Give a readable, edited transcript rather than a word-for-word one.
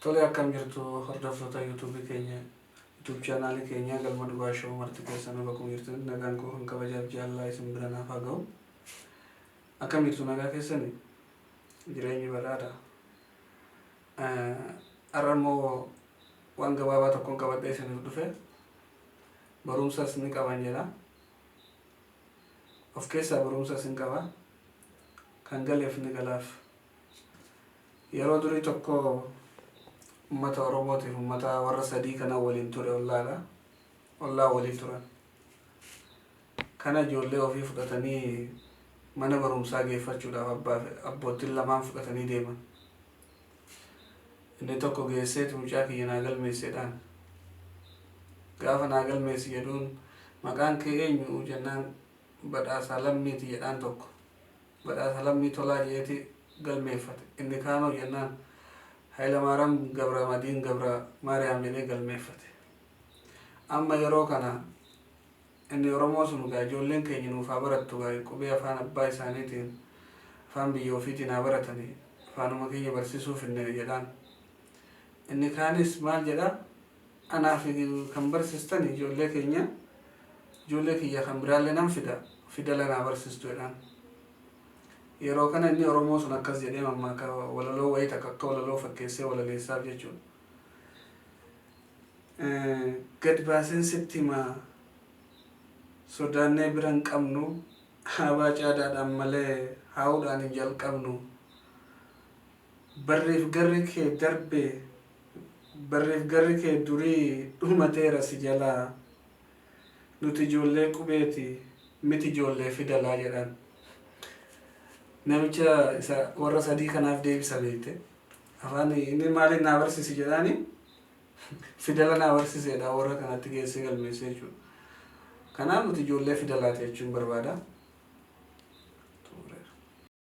Tole akkam jirtu hordoftoota YouTube keenya YouTube channel keenya galma dhugaa show marti keessan bakka jirtu nagaan koo kan kabajaaf jaalala isin bira naaf haa ga'u. Akkam jirtu nagaa keessani jireenyi badhaadha. Arramoo waan gabaabaa tokkoon qabadhee isiniif dhufe barumsas ni qaban jedha. Of keessaa barumsas ni qaba. Kan galeef ni galaaf. Yeroo durii tokko ummata Oromootiif ummata warra sadii kana waliin ture ollaa waliin turan. Kana ijoollee ofii fudhatanii mana barumsaa geeffachuudhaaf abbootiin lamaan fudhatanii deeman. Inni tokko geesseet mucaa kiyya naa galmeessedhaan. Gaafa naa galmeessi jedhuun maqaan kee eenyu jennaan badhaasaa lammiiti jedhaan tokko. Badhaasaa lammii tolaa jedheeti galmeeffate. Inni kaanoo jennaan Hayilamaariyaam Gabramadiin Gabra Maariyaam jedhee galmeeffate. Amma yeroo kana inni Oromoo sun ijoolleen keenya nuuf haa barattu qubee afaan abbaa isaaniitiin afaan biyya ofiitiin haa baratanii afaanuma keenya barsiisuuf inni jedhaan. Inni kaanis maal jedhaa anaaf kan barsiistan ijoollee kiyya kan biraallee nan fida lanaa barsiistu jedhaan. Yeroo kana inni Oromoo sun akkas jedhee mammaaka walaloo wayii takka akka walaloo fakkeessee walaleessaaf jechuudha. Gad baaseen sitti himaa sodaannee bira hin qabnu haabaa caadaadhaan malee haa'uudhaan hin jalqabnu. Barriif garri kee durii dhumateera si jalaa nuti ijoollee qubeeti miti ijoollee fidalaa jedhan. Namicha isa warra sadii kanaaf deebisa beekte afaan inni maaliin naa barsiisi jedhaani fidala naa barsiisedha warra kanatti geessee galmeessee jechuudha. Kanaaf nuti ijoollee fidalaati jechuun barbaada.